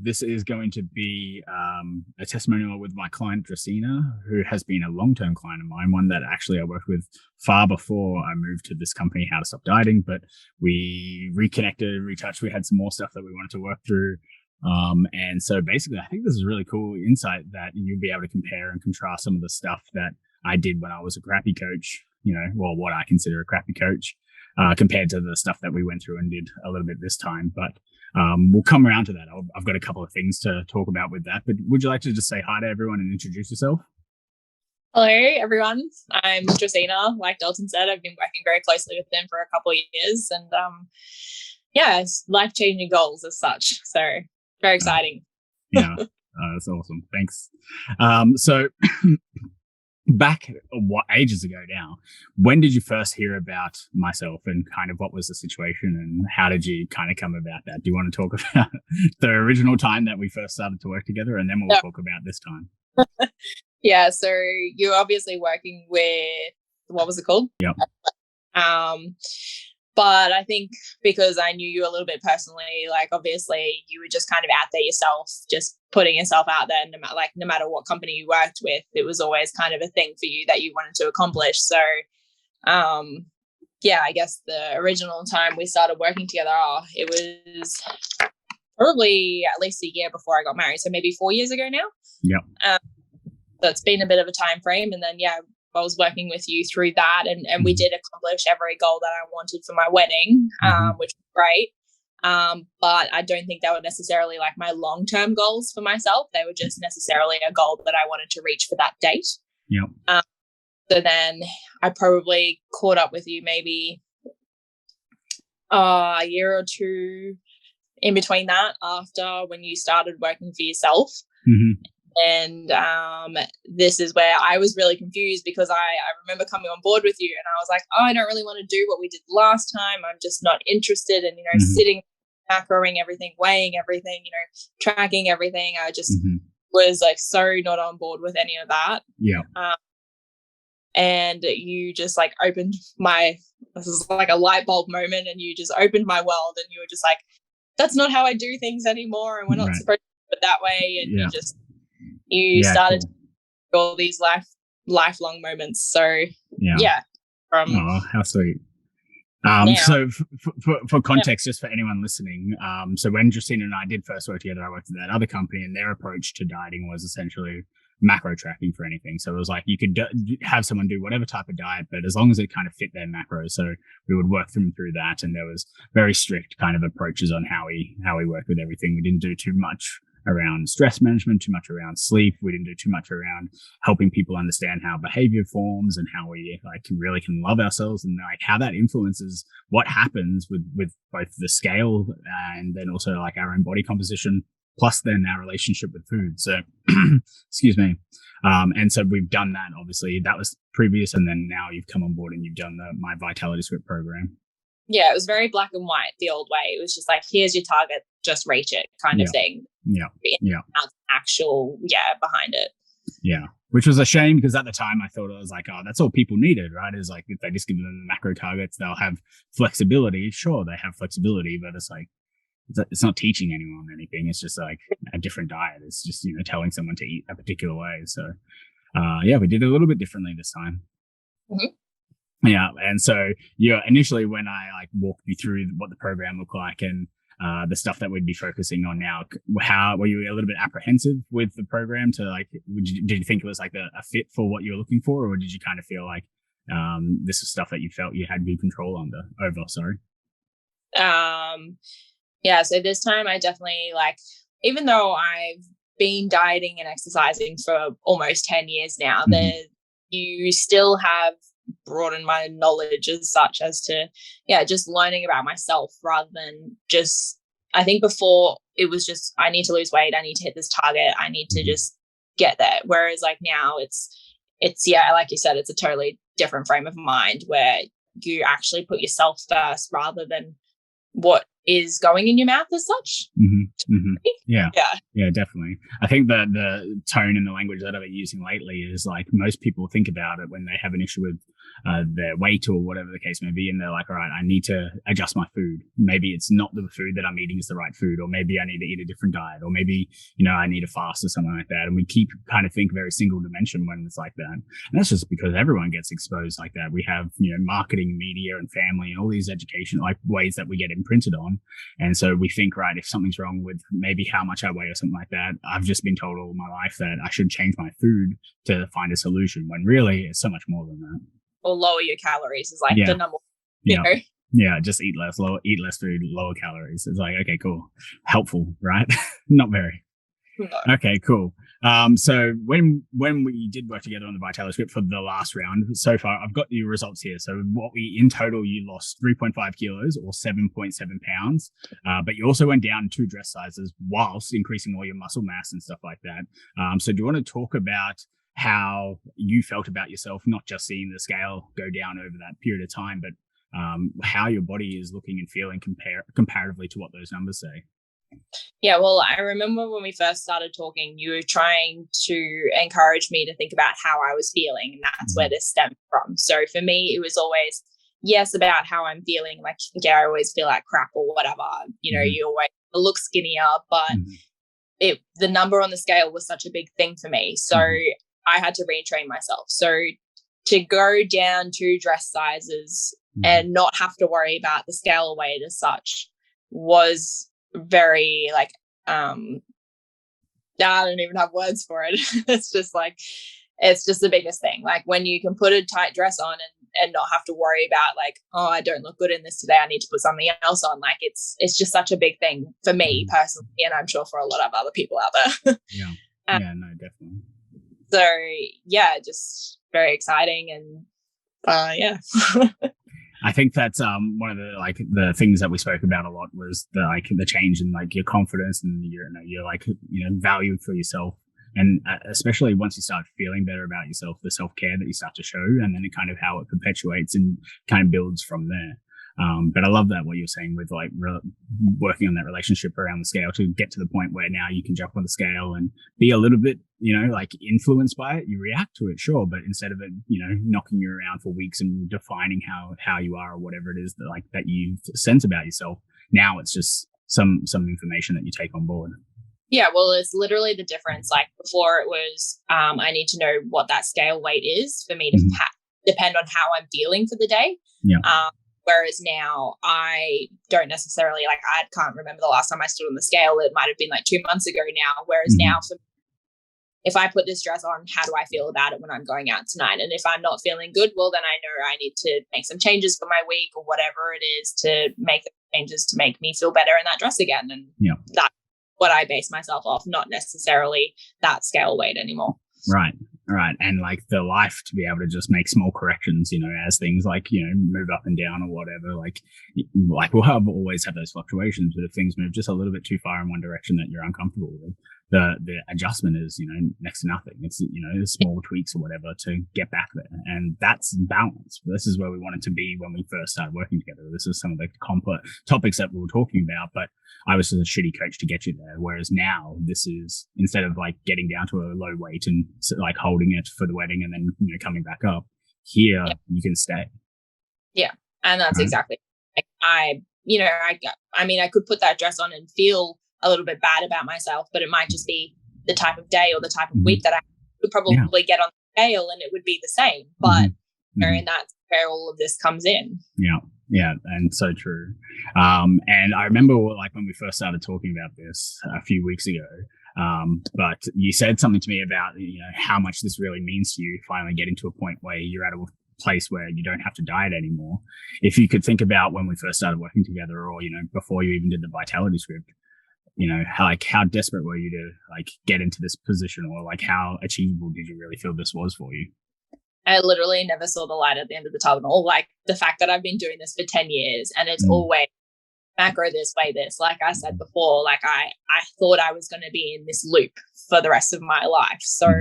This is going to be a testimonial with my client, Drassinah, who has been a long-term client of mine, one that actually I worked with far before I moved to this company, How to Stop Dieting. But we reconnected, retouched. We had some more stuff that we wanted to work through. And so basically, I think this is really cool insight that you'll be able to compare and contrast some of the stuff that I did when I was a crappy coach, well, what I consider a crappy coach, compared to the stuff that we went through and did a little bit this time. But we'll come around to that. I've got a couple of things to talk about with that. But would you like to just say hi to everyone and introduce yourself? Hello, everyone. I'm Drassinah. Like Dalton said, I've been working very closely with them for a couple of years. And it's life-changing goals as such. So very exciting. Yeah, that's awesome. Thanks. So back ages ago now, when did you first hear about myself and kind of what was the situation and how did you kind of come about that? Do you want to talk about the original time that we first started to work together, and then we'll talk about this time? Yeah, so you're obviously working with, what was it called? Yep. But I think because I knew you a little bit personally, like obviously you were just kind of out there yourself, just putting yourself out there. No matter what company you worked with, it was always kind of a thing for you that you wanted to accomplish. So, I guess the original time we started working together, it was probably at least a year before I got married. So maybe 4 years ago now. Yeah. So it's been a bit of a time frame, and then I was working with you through that, and we did accomplish every goal that I wanted for my wedding, which was great. But I don't think they were necessarily like my long-term goals for myself. They were just necessarily a goal that I wanted to reach for that date. Yeah. So then I probably caught up with you maybe a year or two in between that, after when you started working for yourself. Mm-hmm. And this is where I was really confused, because I remember coming on board with you and I was like, I don't really want to do what we did last time. I'm just not interested in, sitting, macroing everything, weighing everything, tracking everything. I just was like so not on board with any of that. Yeah. And you just like this is like a light bulb moment, and you just opened my world, and you were just like, that's not how I do things anymore. And we're not supposed to do it that way. And you started to do all these lifelong moments. So how sweet. So for context, just for anyone listening, so when Drassinah and I did first work together, I worked at that other company, and their approach to dieting was essentially macro tracking for anything. So it was like you could have someone do whatever type of diet, but as long as it kind of fit their macros. So we would work them through that, and there was very strict kind of approaches on how we worked with everything. We didn't do too much around stress management, too much around sleep. We didn't do too much around helping people understand how behavior forms and how we can love ourselves, and like how that influences what happens with both the scale and then also like our own body composition, plus then our relationship with food. So, excuse me. And so we've done that. Obviously, that was previous, and then now you've come on board and you've done my Vitality Script program. Yeah, it was very black and white the old way. It was just like, here's your target, just reach it kind of thing. Yeah. Actual, behind it. Yeah. Which was a shame, because at the time I thought it was like, that's all people needed, right? Is like, if they just give them the macro targets, they'll have flexibility. Sure, they have flexibility, but it's like, it's not teaching anyone anything. It's just like a different diet. It's just, telling someone to eat a particular way. So, we did it a little bit differently this time. Mm-hmm. Yeah. And so, initially when I walked you through what the program looked like and the stuff that we'd be focusing on now, how were you a little bit apprehensive with the program to did you think it was like a fit for what you were looking for, or did you kind of feel like this is stuff that you felt you had good control over? Sorry. So this time I definitely even though I've been dieting and exercising for almost 10 years now, you still have broadened my knowledge as such as to, just learning about myself rather than just, I think before it was just, I need to lose weight, I need to hit this target, I need to just get there. Whereas now it's like you said, it's a totally different frame of mind where you actually put yourself first rather than what is going in your mouth as such. Yeah, definitely. I think the tone and the language that I've been using lately is like, most people think about it when they have an issue with their weight or whatever the case may be, and they're like, all right, I need to adjust my food. Maybe it's not the food that I'm eating is the right food, or maybe I need to eat a different diet, or maybe, I need to fast or something like that. And we keep kind of think very single dimension when it's like that. And that's just because everyone gets exposed like that. We have, marketing, media, and family, and all these education like ways that we get imprinted on. And so we think, right, if something's wrong with maybe how much I weigh or something like that, I've just been told all my life that I should change my food to find a solution, when really it's so much more than that. Or lower your calories is like the number. Yeah, just eat less food, lower calories. It's like, okay, cool, helpful, right? Not very. No. Okay, cool. So when we did work together on the Vitality script for the last round, so far I've got your results here. So in total, you lost 3.5 kilos or 7.7 pounds, but you also went down 2 dress sizes whilst increasing all your muscle mass and stuff like that. So do you want to talk about how you felt about yourself, not just seeing the scale go down over that period of time, but how your body is looking and feeling comparatively to what those numbers say? Yeah, well, I remember when we first started talking, you were trying to encourage me to think about how I was feeling, and that's where this stemmed from. So for me, it was always, yes, about how I'm feeling. Like, yeah, I always feel like crap or whatever. You always look skinnier, but the number on the scale was such a big thing for me. So I had to retrain myself. So to go down 2 dress sizes and not have to worry about the scale weight as such was very I don't even have words for it. It's just the biggest thing. Like when you can put a tight dress on and not have to worry about like, oh, I don't look good in this today, I need to put something else on. Like it's just such a big thing for me personally, and I'm sure for a lot of other people out there. No, definitely. So yeah, just very exciting, and I think that's one of the things that we spoke about a lot was the change in your confidence and your value for yourself, and especially once you start feeling better about yourself, the self-care that you start to show, and then it kind of how it perpetuates and kind of builds from there. But I love that what you're saying with working on that relationship around the scale to get to the point where now you can jump on the scale and be a little bit, influenced by it. You react to it, sure, but instead of it, knocking you around for weeks and defining how you are or whatever it is that you sense about yourself, now it's just some information that you take on board. Yeah, well, it's literally the difference. Like before it was, I need to know what that scale weight is for me to depend on how I'm feeling for the day. Yeah. Whereas now I don't necessarily I can't remember the last time I stood on the scale. It might have been 2 months ago now. Whereas now, if I put this dress on, how do I feel about it when I'm going out tonight? And if I'm not feeling good, well, then I know I need to make some changes for my week or whatever it is to make the changes to make me feel better in that dress again. And that's what I base myself off, not necessarily that scale weight anymore. Right. And the life to be able to just make small corrections, as things move up and down or whatever, we'll always have those fluctuations, but if things move just a little bit too far in one direction that you're uncomfortable with, the adjustment is, next to nothing. It's, small tweaks or whatever to get back there. And that's balance. This is where we wanted to be when we first started working together. This is some of the complex topics that we were talking about, but I was just a shitty coach to get you there. Whereas now this is, instead of getting down to a low weight and holding it for the wedding and then, coming back up here, you can stay. Yeah. And that's exactly, I could put that dress on and feel a little bit bad about myself, but it might just be the type of day or the type of week that I could probably get on the scale and it would be the same. But, and that's where all of this comes in. Yeah, and so true. And I remember when we first started talking about this a few weeks ago, but you said something to me about, how much this really means to you, finally getting to a point where you're at a place where you don't have to diet anymore. If you could think about when we first started working together, or, before you even did the Vitality script, how desperate were you to get into this position, or how achievable did you really feel this was for you? I literally never saw the light at the end of the tunnel. The fact that I've been doing this for 10 years and it's always macro this, way this. Like I said before, I thought I was going to be in this loop for the rest of my life. So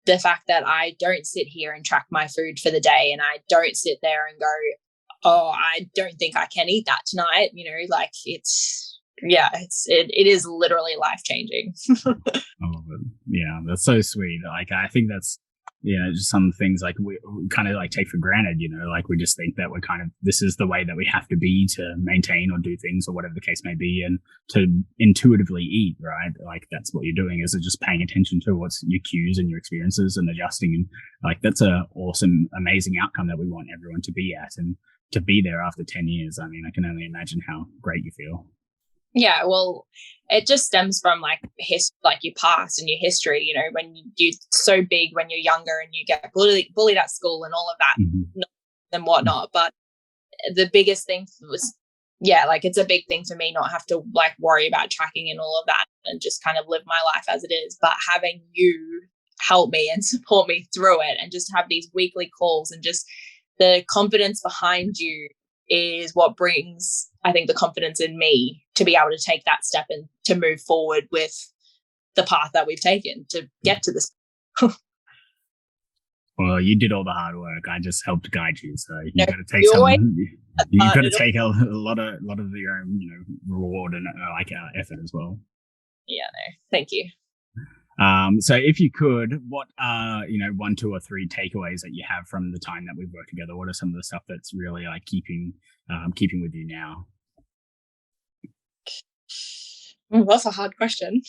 the fact that I don't sit here and track my food for the day, and I don't sit there and go, oh, I don't think I can eat that tonight. It is literally life changing. Oh, yeah, that's so sweet. I think that's Yeah, just some things like we kind of like take for granted, you know, like we just think that we're kind of, this is the way that we have to be to maintain or do things or whatever the case may be, and to intuitively eat, right? Like that's what you're doing, is just paying attention to what's your cues and your experiences and adjusting. And like that's a awesome, amazing outcome that we want everyone to be at, and to be there after 10 years. I mean, I can only imagine how great you feel. Yeah, well, it just stems from like like your past and your history. You know, when you're so big when you're younger and you get bullied at school and all of that and whatnot. But the biggest thing was, yeah, like it's a big thing for me not have to like worry about tracking and all of that, and just kind of live my life as it is. But having you help me and support me through it, and just have these weekly calls, and just the confidence behind you is what brings, I think, the confidence in me to be able to take that step and to move forward with the path that we've taken to get to this. Well, you did all the hard work. I just helped guide you. So you got to take you've got to take a lot of your own, you know, reward and effort as well. Yeah, no, thank you. So if you could, what are, you know, 1, 2, or 3 takeaways that you have from the time that we've worked together? What are some of the stuff that's really like keeping with you now? That's a hard question.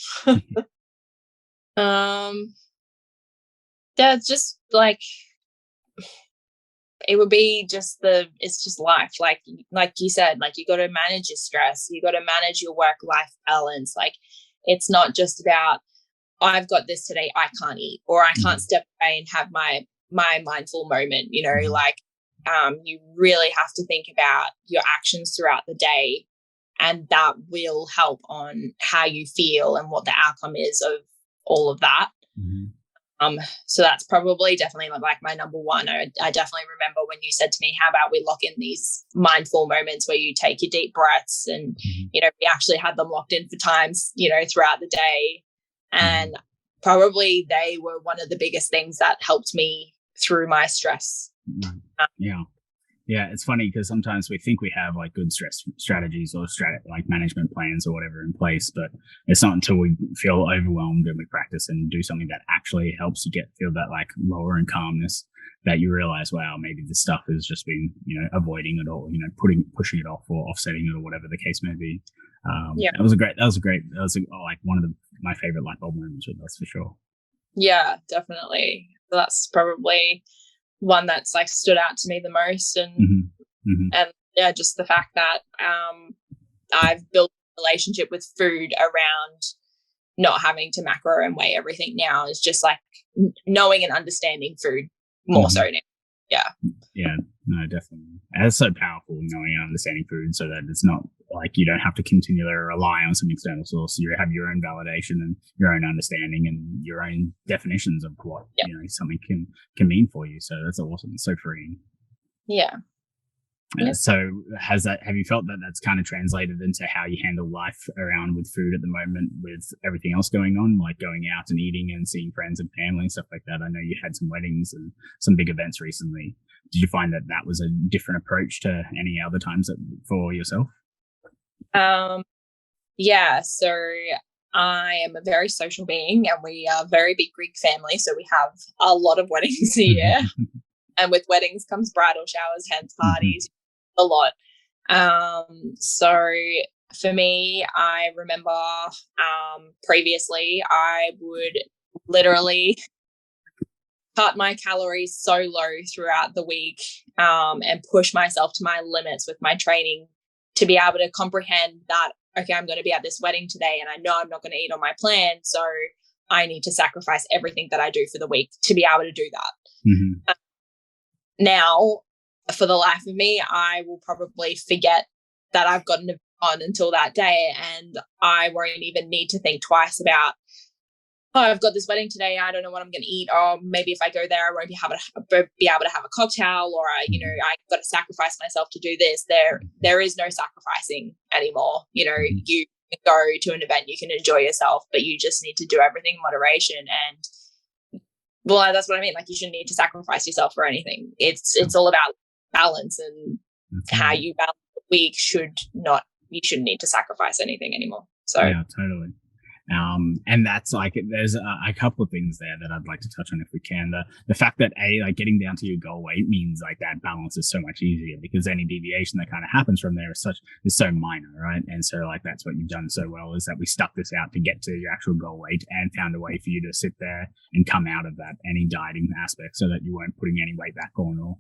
Yeah, it's just like, it would be just it's just life. Like you said, like you got to manage your stress. You got to manage your work-life balance. Like it's not just about, I've got this today, I can't eat, or I can't step away and have my mindful moment, you know, like you really have to think about your actions throughout the day, and that will help on how you feel and what the outcome is of all of that. So that's probably definitely like my number one. I definitely remember when you said to me, how about we lock in these mindful moments where you take your deep breaths, and, you know, we actually had them locked in for times, you know, throughout the day. And probably they were one of the biggest things that helped me through my stress. Yeah, it's funny because sometimes we think we have like good stress strategies or like management plans or whatever in place, but it's not until we feel overwhelmed and we practice and do something that actually helps you feel that like lower and calmness, that you realize, wow, maybe this stuff has just been, you know, avoiding it, or, you know, pushing it off or offsetting it or whatever the case may be. That was like one of my favorite light bulb moments with us, for sure. Yeah, definitely. So that's probably one that's like stood out to me the most. And and yeah, just the fact that I've built a relationship with food around not having to macro and weigh everything now, is just like knowing and understanding food more so now. Yeah, no, definitely. And it's so powerful, knowing and understanding food, so that it's not like you don't have to continually rely on some external source. You have your own validation and your own understanding and your own definitions of what you know something can mean for you. So that's awesome. It's so freeing. Yeah. So have you felt that that's kind of translated into how you handle life around with food at the moment, with everything else going on, like going out and eating and seeing friends and family and stuff like that? I know you had some weddings and some big events recently. Did you find that was a different approach to any other times for yourself? Yeah, so I am a very social being, and we are a very big Greek family, so we have a lot of weddings a year. And with weddings comes bridal showers, hen parties, a lot. So for me, I remember previously I would literally cut my calories so low throughout the week, and push myself to my limits with my training to be able to comprehend that, okay, I'm going to be at this wedding today and I know I'm not going to eat on my plan, so I need to sacrifice everything that I do for the week to be able to do that. Now, for the life of me, I will probably forget that I've gotten on until that day, and I won't even need to think twice about, oh, I've got this wedding today, I don't know what I'm going to eat, or maybe if I go there, I won't be able to have a cocktail, or I've got to sacrifice myself to do this. There is no sacrificing anymore. You know, you can go to an event, you can enjoy yourself, but you just need to do everything in moderation. And well, that's what I mean. Like, you shouldn't need to sacrifice yourself for anything. It's all about balance, and how you balance the week you shouldn't need to sacrifice anything anymore. So yeah, totally. And that's like, there's a couple of things there that I'd like to touch on if we can. The fact that like getting down to your goal weight means like that balance is so much easier, because any deviation that kind of happens from there is so minor, right? And so like that's what you've done so well, is that we stuck this out to get to your actual goal weight and found a way for you to sit there and come out of that any dieting aspect, so that you weren't putting any weight back on, or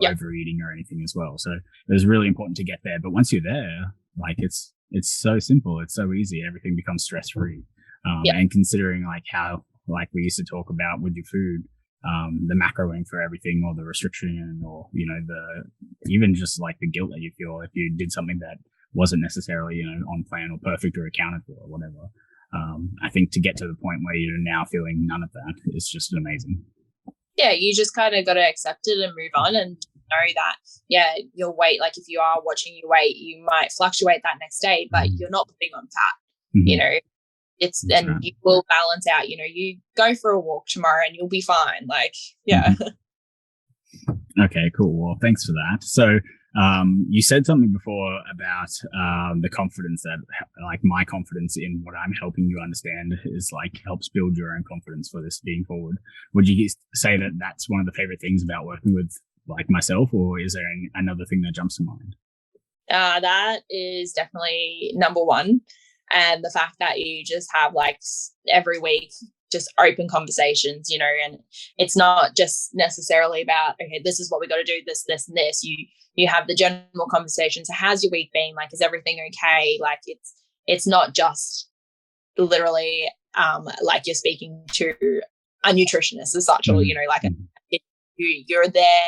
overeating or anything as well. So it was really important to get there. But once you're there, like it's so simple, it's so easy, everything becomes stress-free. And considering like how, like we used to talk about with your food, the macroing for everything, or the restriction, or even just like the guilt that you feel if you did something that wasn't necessarily on plan or perfect or accounted for or whatever. I think to get to the point where you're now feeling none of that is just amazing. Yeah, you just kind of got to accept it and move on, and know that your weight, like if you are watching your weight, you might fluctuate that next day, but you're not putting on fat. And you will balance out. You go for a walk tomorrow and you'll be fine. Like, Okay, cool. Well, thanks for that. So you said something before about the confidence that, like, my confidence in what I'm helping you understand is like helps build your own confidence for this being forward. Would you say that that's one of the favorite things about working with like myself, or is there another thing that jumps to mind? That is definitely number one. And the fact that you just have like every week just open conversations, and it's not just necessarily about, okay, this is what we got to do, this, and this. You have the general conversation. So how's your week been? Like, is everything okay? Like it's not just literally like you're speaking to a nutritionist as such, or like you're there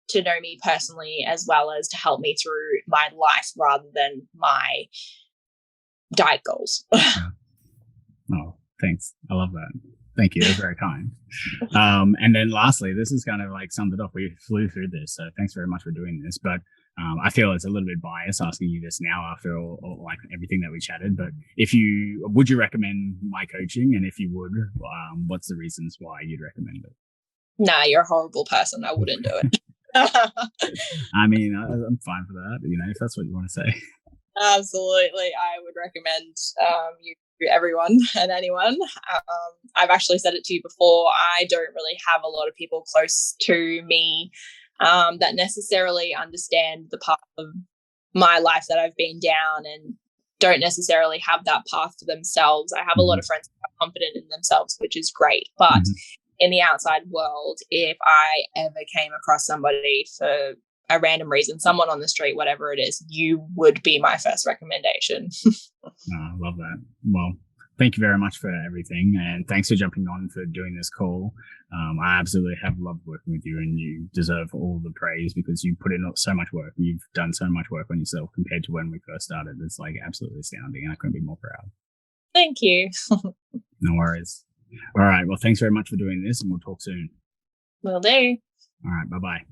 to know me personally as well as to help me through my life rather than my diet goals. Oh, thanks. I love that. Thank you. That's very kind. And then lastly, this is kind of like summed it up. We flew through this, so thanks very much for doing this. But I feel it's a little bit biased asking you this now after all like everything that we chatted. But would you recommend my coaching? And if you would, what's the reasons why you'd recommend it? Nah, you're a horrible person. I wouldn't do it. I mean, I'm fine for that. If that's what you want to say. Absolutely. I would recommend you to everyone and anyone. I've actually said it to you before. I don't really have a lot of people close to me that necessarily understand the part of my life that I've been down and don't necessarily have that path for themselves. I have a lot of friends who are confident in themselves, which is great. But in the outside world, if I ever came across somebody for a random reason, someone on the street, whatever it is, you would be my first recommendation. I love that. Well, thank you very much for everything. And thanks for jumping on for doing this call. I absolutely have loved working with you, and you deserve all the praise because you put in so much work. You've done so much work on yourself compared to when we first started. It's like absolutely astounding, and I couldn't be more proud. Thank you. No worries. All right. Well, thanks very much for doing this, and we'll talk soon. Will do. All right. Bye-bye.